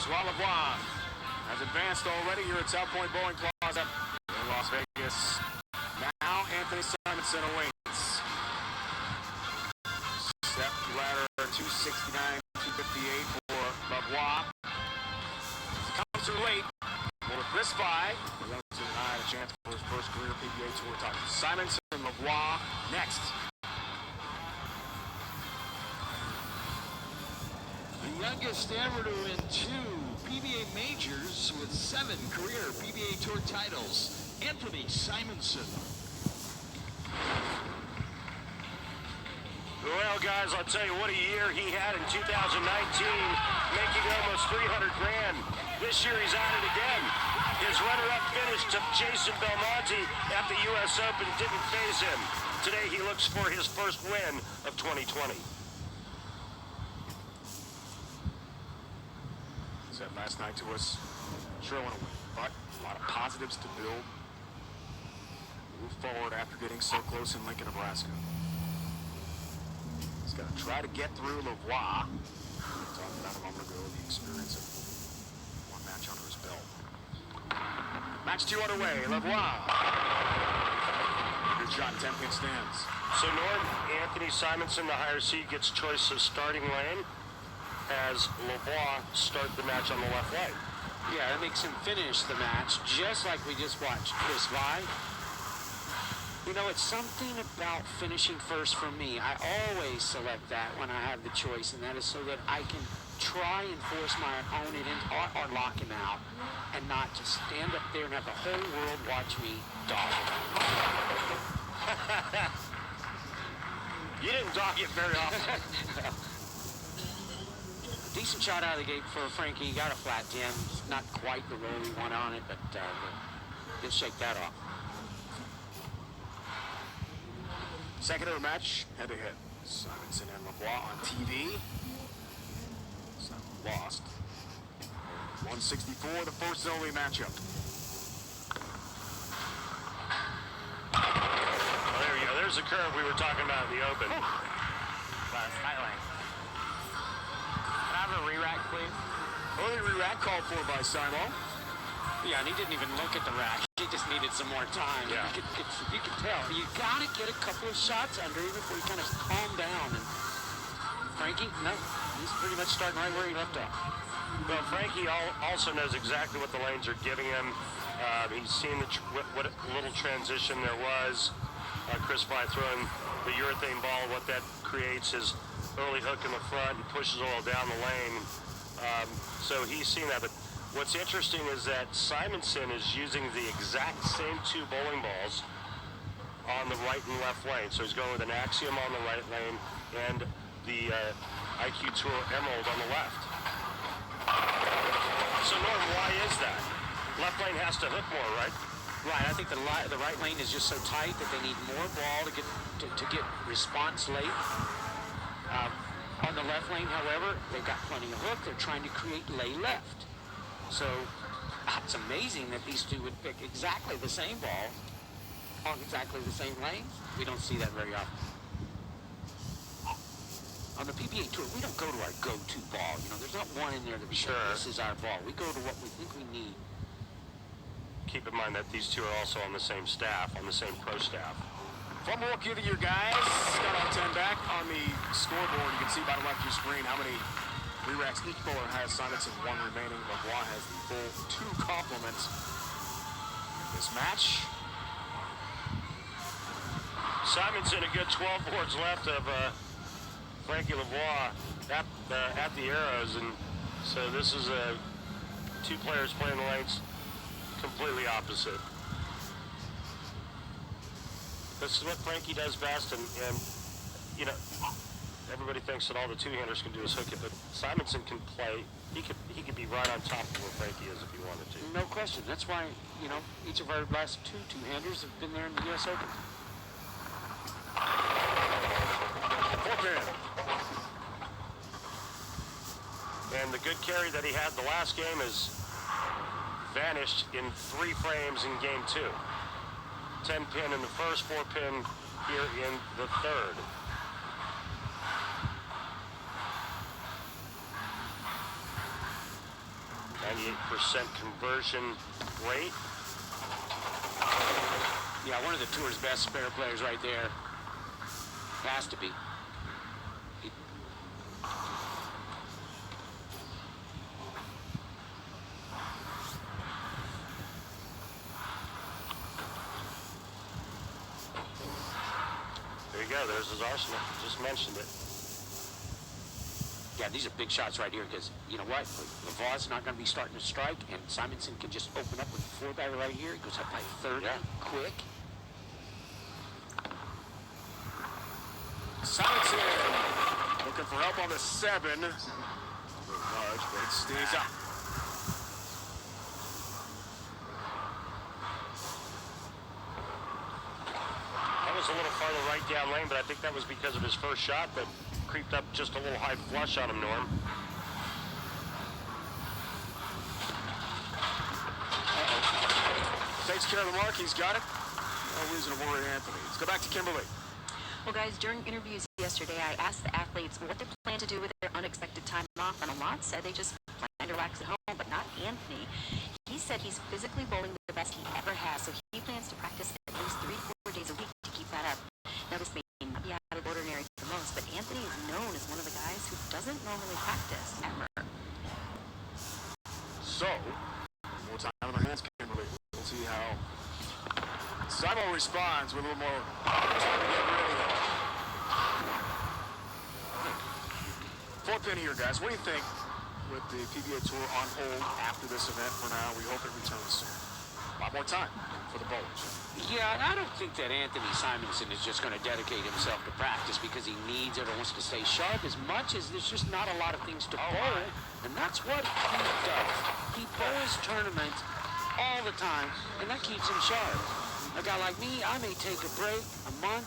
Francois Lavoie has advanced already here at South Point Bowling Plaza in Las Vegas. Now Anthony Simenson awaits. Step ladder 269, 258 for Lavoie. Comes through late. Will it risk by? Relatively high, a chance for his first career PBA Tour title. Simenson and Lavoie next. The youngest ever to win 2 PBA majors with 7 career PBA Tour titles, Anthony Simenson. Well, guys, I'll tell you what a year he had in 2019, making almost 300 grand. This year he's at it again. His runner-up finish to Jason Belmonte at the U.S. Open didn't faze him. Today he looks for his first win of 2020. Said last night to us, sure I want to win, but a lot of positives to build. Move forward after getting so close in Lincoln, Nebraska. He's got to try to get through Lavoie. We talked about a moment ago, the experience of one match under his belt. Match 2 underway, Lavoie. Good shot, 10-pin stands. So Norm, Anthony Simenson, the higher seed, gets choice of starting lane as Lavoie start the match on the left lane. Yeah, that makes him finish the match, just like we just watched Chris Vai. You know, it's something about finishing first for me. I always select that when I have the choice, and that is so that I can try and force my opponent in or lock him out, and not just stand up there and have the whole world watch me dog it. You didn't dog it very often. Decent shot out of the gate for Frankie. He got a flat 10. Not quite the roll he wanted on it, but he'll shake that off. Second of the match, head-to-head. Simenson and Lavoie on TV. So lost. 164, the first and only matchup. Well, there you go. There's the curve we were talking about in the Open. Last highlight. Can I have a re-rack, please? Early re-rack called for by Simon. Yeah, and he didn't even look at the rack. He just needed some more time. Yeah. You could tell. You got to get a couple of shots under him before you kind of calm down. And Frankie, no, he's pretty much starting right where he left off. Well, Frankie also knows exactly what the lanes are giving him. He's seen what little transition there was. Chris Vai throwing the urethane ball, what that creates is early hook in the front and pushes all down the lane. So he's seen that. But what's interesting is that Simenson is using the exact same 2 bowling balls on the right and left lane. So he's going with an Axiom on the right lane and the IQ Tour Emerald on the left. So Norm, why is that? Left lane has to hook more, right? Right. I think the right lane is just so tight that they need more ball to get response late. On the left lane, however, they've got plenty of hook. They're trying to create lay left. So it's amazing that these two would pick exactly the same ball on exactly the same lane. We don't see that very often. On the PBA Tour, we don't go to our go-to ball. You know, there's not one in there that we say, this is our ball. We go to what we think we need. Keep in mind that these two are also on the same staff, on the same pro staff. Fumble rookie of the year, guys. Got all 10 back on the scoreboard. You can see bottom left of your screen how many re-racks each bowler has. Simenson 1 remaining. Lavoie has the full 2 complements in this match. Simenson a good 12 boards left of Frankie Lavoie at the arrows, and so this is 2 players playing the lanes completely opposite. This is what Frankie does best, and you know, everybody thinks that all the 2-handers can do is hook it, but Simenson can play. He could be right on top of where Frankie is if he wanted to. No question. That's why, you know, each of our last 2-handers have been there in the U.S. Open. 4-pin. And the good carry that he had the last game has vanished in 3 frames in game 2. 10-pin in the first, 4-pin here in the third. 88% conversion rate. Yeah, one of the tour's best spare players right there. Has to be. There you go. There's his arsenal. Just mentioned it. Yeah, these are big shots right here because, you know what? Lavoie's not going to be starting to strike, and Simenson can just open up with a 4-bagger right here. He goes up by 30, quick. Simenson looking for help on the 7. A little nudge, but it stays up. That was a little farther right down lane, but I think that was because of his first shot, but creeped up just a little high flush on him, Norm. Takes care of the mark. He's got it. No reason to worry, Anthony. Let's go back to Kimberly. Well, guys, during interviews yesterday, I asked the athletes what they plan to do with their unexpected time off, and a lot said they just plan to relax at home, but not Anthony. He said he's physically bowling the best he ever has, so he plans to practice at least 3 to 4 days a week to keep that up. Now, this may not be out of the ordinary for most, but Anthony is known as one of the guys who doesn't normally practice ever. So, more time on our hands, Kimberly. We'll see how Simo responds with a little more time to get ready. Fourth inning here, guys. What do you think with the PBA Tour on hold after this event for now? We hope it returns soon. A lot more time for the bowlers. Yeah, and I don't think that Anthony Simenson is just going to dedicate himself to practice because he needs it or wants to stay sharp as much as there's just not a lot of things to bowl, and that's what he does. He bowls tournaments all the time, and that keeps him sharp. A guy like me, I may take a break, a month,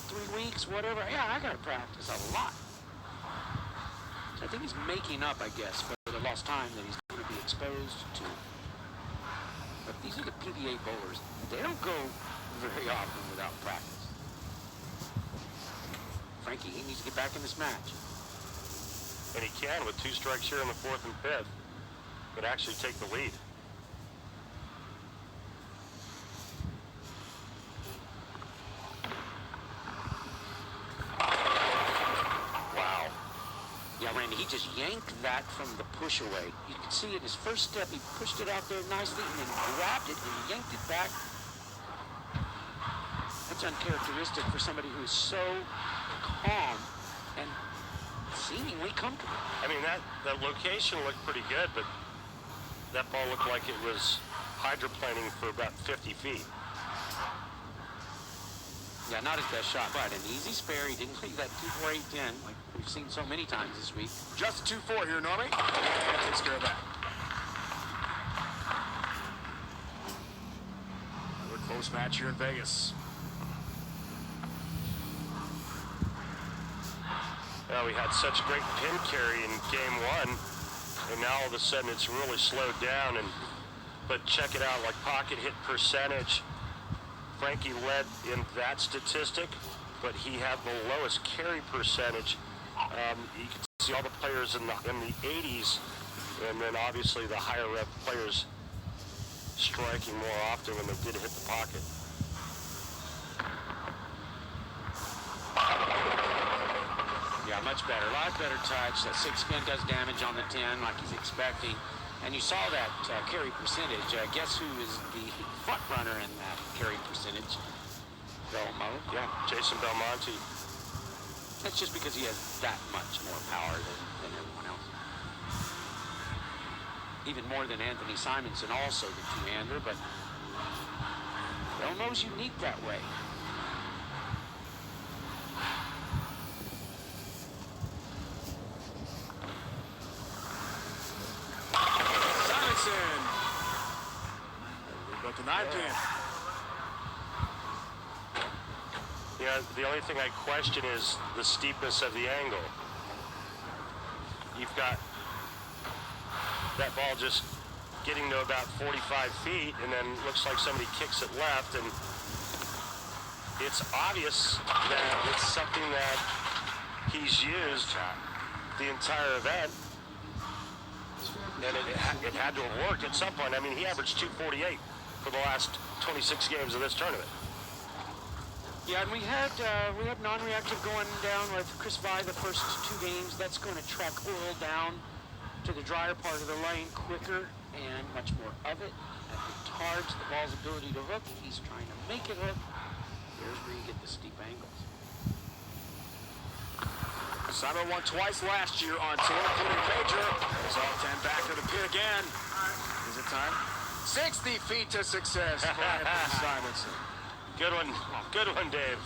3 weeks, whatever. Yeah, I got to practice a lot. So I think he's making up, I guess, for the lost time that he's going to be exposed to. But these are the PBA bowlers. They don't go very often without practice. Frankie, he needs to get back in this match. And he can with 2 strikes here in the 4th and 5th. Could actually take the lead. Wow. Yeah, Randy, he just yanked that from the push away. You can see in his first step, he pushed it out there nicely and then grabbed it and yanked it back. That's uncharacteristic for somebody who's so calm and seemingly comfortable. I mean, that location looked pretty good, but that ball looked like it was hydroplaning for about 50 feet. Yeah, not his best shot, but an easy spare. He didn't leave that 2-4-8-10 like we've seen so many times this week. Just a 2-4 here, Normie. And takes care of that. Another close match here in Vegas. Well, we had such great pin carry in game 1, and now all of a sudden it's really slowed down. But check it out, like pocket hit percentage. Frankie led in that statistic, but he had the lowest carry percentage. You can see all the players in the 80s, and then obviously the higher rep players striking more often when they did hit the pocket. Yeah, much better. A lot better touch. That 6-spin does damage on the 10 like he's expecting. And you saw that carry percentage. Guess who is the front runner in that carry percentage? Belmont. Yeah, Jason Belmonte. That's just because he has that much more power than everyone else. Even more than Anthony Simenson, also the two-hander, but Belmo's unique that way. Simenson. But the 9-pin. Yeah, the only thing I question is the steepness of the angle. You've got that ball just getting to about 45 feet, and then looks like somebody kicks it left, and it's obvious that it's something that he's used the entire event. And it had to have worked at some point. I mean, he averaged 248 for the last 26 games of this tournament. Yeah, and we had non-reactive going down with Chris Vai the first 2 games. That's going to track oil down to the drier part of the lane quicker and much more of it. That retards the ball's ability to hook. He's trying to make it hook. Here's where you get the steep angles. Simon won twice last year on tour, including major. There's all 10 back to the pit again. Is it time? 60 feet to success for Anthony Simenson. Good one, Dave.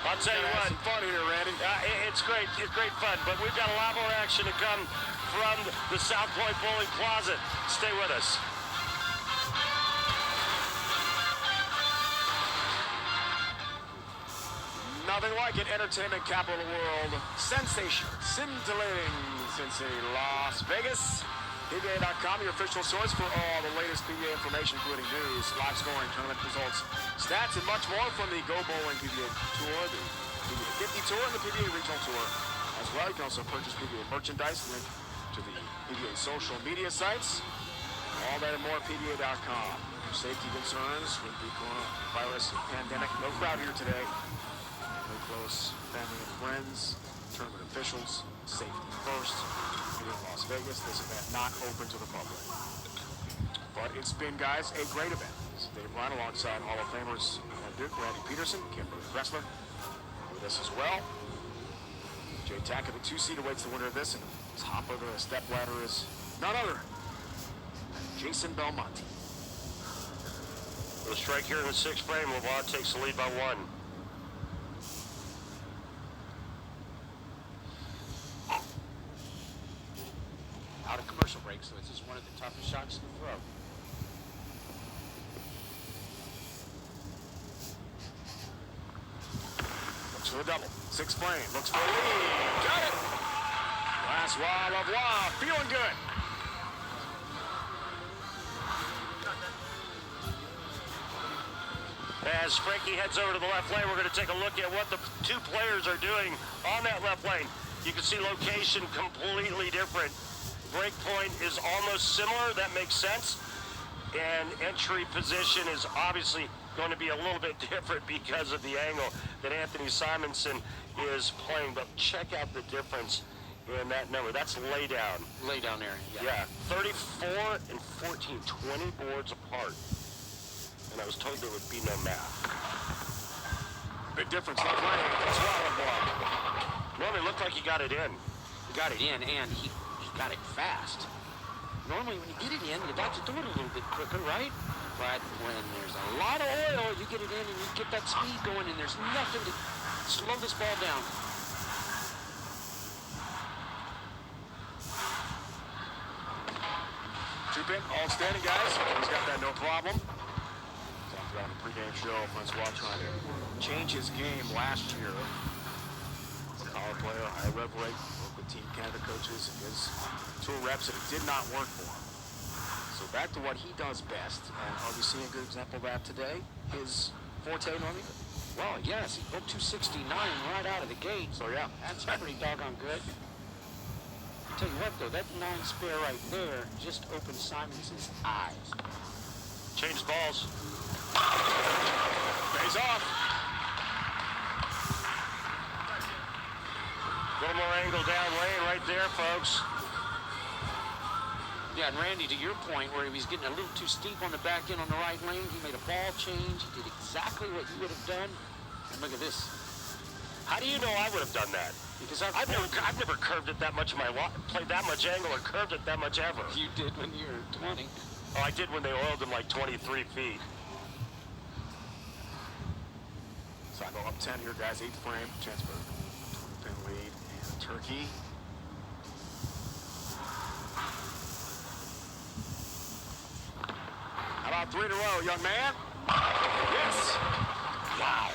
I'll tell you what. Some fun here, Randy. It's great fun, but we've got a lot more action to come from the South Point Bowling Plaza. Stay with us. Nothing like it. Entertainment capital of the world. Sensation. Scintillating since Las Vegas. PBA.com, your official source for all the latest PBA information, including news, live scoring, tournament results, stats, and much more from the Go Bowling PBA Tour, the PBA 50 Tour, and the PBA Regional Tour. As well, you can also purchase PBA merchandise, link to the PBA social media sites, all that and more at PBA.com. For safety concerns with the coronavirus pandemic, no crowd here today. No close family and friends, tournament officials, safety first. In Las Vegas, this event not open to the public. But it's been, guys, a great event. This is Dave Ryan alongside Hall of Famers Duke, Randy Peterson, Kimberly Kressler with us as well. Jay Tack of the 2 seed awaits the winner of this, and top of the step ladder is none other than Jason Belmonte. With a strike here in the 6th frame, Lavoie takes the lead by 1. Out of commercial break, so this is one of the toughest shots to throw. Looks for the double. 6th frame. Looks for a lead. Got it. Francois Lavoie feeling good. As Frankie heads over to the left lane, we're going to take a look at what the 2 players are doing on that left lane. You can see location completely different. Break point is almost similar. That makes sense. And entry position is obviously going to be a little bit different because of the angle that Anthony Simenson is playing. But check out the difference in that number. That's lay down. Lay down area. Yeah, 34 and 14, 20 boards apart. And I was told there would be no math. Big difference. Left lane. Francois Lavoie. Normally looked like he got it in. He got it in, and he got it fast. Normally when you get it in, you'd like to do it a little bit quicker, right? But when there's a lot of oil, you get it in and you get that speed going, and there's nothing to slow this ball down. Two-pin, all standing, guys. He's got that no problem. Talked about in the pregame show, Francois trying to change his game last year. Power player, high rev rate, worked with Team Canada coaches and his tour reps, and it did not work for him. So back to what he does best, and are we seeing a good example of that today? His forte normally? Well, yes, he broke 269 right out of the gate. So yeah, That's pretty doggone good. I'll tell you what, though, that 9 spare right there just opened Simonson's eyes. Changed balls. pays off. A little more angle down lane right there, folks. Yeah, and Randy, to your point, where he was getting a little too steep on the back end on the right lane, he made a ball change. He did exactly what you would have done. And look at this. How do you know I would have done that? Because I've never curved it that much in my life, played that much angle or curved it that much ever. You did when you were 20. Oh, I did when they oiled him like 23 feet. So I go up 10 here, guys. 8th frame. Chance for pin lead. And Turkey. How about 3 in a row, young man? Yes. Wow.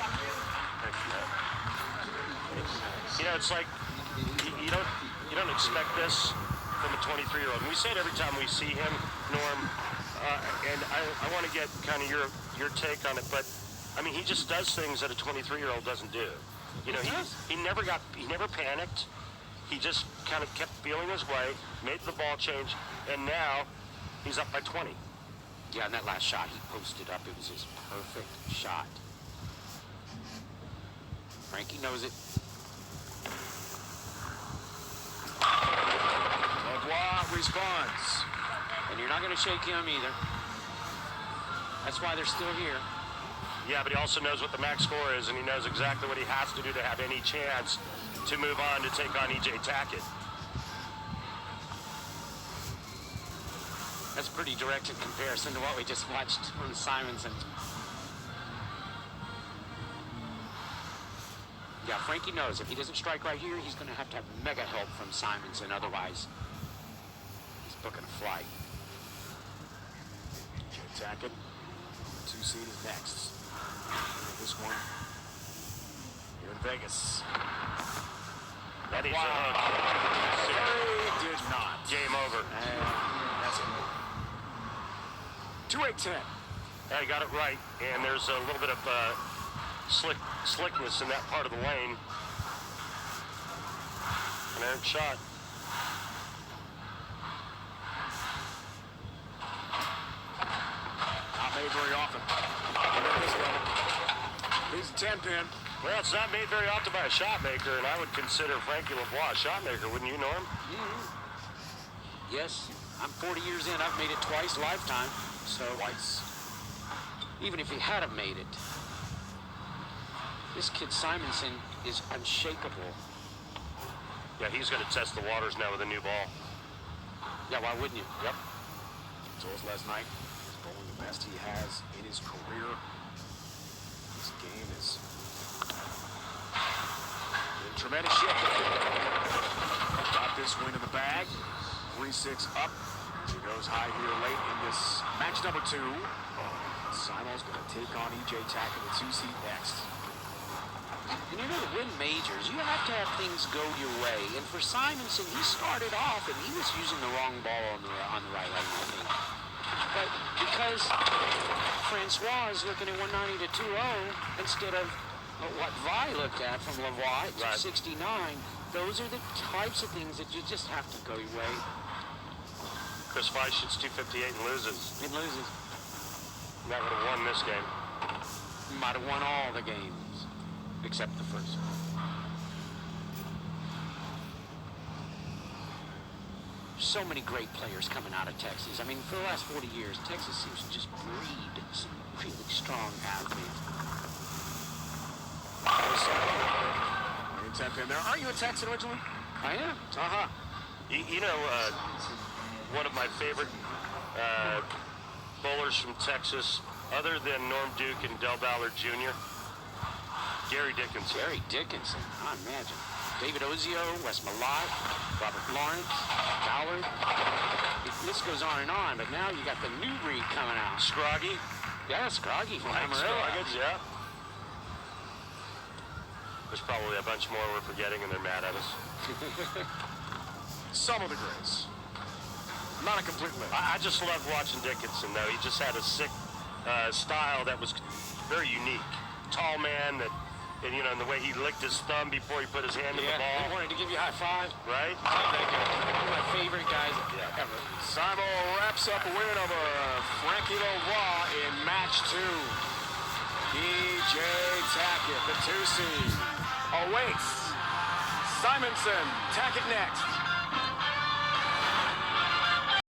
You know, it's like you don't expect this from a 23-year-old. We say it every time we see him, Norm, and I want to get kind of your take on it. But I mean, he just does things that a 23-year-old doesn't do. You know, he never panicked. he just kind of kept feeling his way, made the ball change, and now he's up by 20. Yeah, and that last shot, he posted up. It was his perfect shot. Frankie knows it. Lavoie responds. And you're not going to shake him either. That's why they're still here. Yeah, but he also knows what the max score is, and he knows exactly what he has to do to have any chance to move on to take on E.J. Tackett. That's pretty direct in comparison to what we just watched from Simenson. Yeah, Frankie knows if he doesn't strike right here, he's going to have mega help from Simenson. Otherwise, he's booking a flight. E.J. Tackett, 2 seed is next. This one here in Vegas. That is Wow. He did not. game over. That's it. 2-8-10. Yeah, he got it right, and there's a little bit of slickness in that part of the lane. An errant shot. Not made very often. He's a 10-pin. Well, it's not made very often by a shot maker, and I would consider Frankie Lavoie a shot maker, wouldn't you, Norm? Yes, I'm 40 years in. I've made it twice lifetime. So Twice. even if he hadn't made it, this kid Simenson is unshakable. Yeah, he's going to test the waters now with a new ball. Yeah, why wouldn't you? Yep. Told us last night, he's bowling the best he has in his career. This game is in tremendous shape. Got this win in the bag. 3-6 up. He goes high here late in this match number 2. Simon's going to take on E.J. Tackett, the 2 seed next. And you know, to win majors, you have to have things go your way. And for Simenson, he started off and he was using the wrong ball on the right lane, I think. But because Francois is looking at 190 to 2-0 instead of what Vi looked at from Lavoie at 269, those are the types of things that you just have to go your way. Chris Vi shoots 258 and loses. It loses. That would have won this game. Might have won all the games, except the first. So many great players coming out of Texas. I mean, for the last 40 years, Texas seems to just breed some really strong athletes. In 10-pin there. Aren't you a Texan originally? I am. Uh-huh. You know, one of my favorite bowlers from Texas, other than Norm Duke and Del Ballard Jr., Gary Dickinson. Gary Dickinson, I imagine. David Ozio, Wes Malott, Robert Lawrence, Ballard. The list goes on, but now you got the new breed coming out. Scroggy. Yeah, Scroggy from Mike Amarillo. Scroggins, yeah. There's probably a bunch more we're forgetting, and they're mad at us. Some of the greats. Not a complete list. I just loved watching Dickinson, though. He just had a sick style that was very unique. Tall man that, and you know, and the way he licked his thumb before he put his hand in the He ball. wanted to give you a high five. Right? One of my favorite guys ever. Simon wraps up a win over Francois Lavoie in match 2. E.J. Tackett, the 2 seed, awaits Simenson. Tackett next.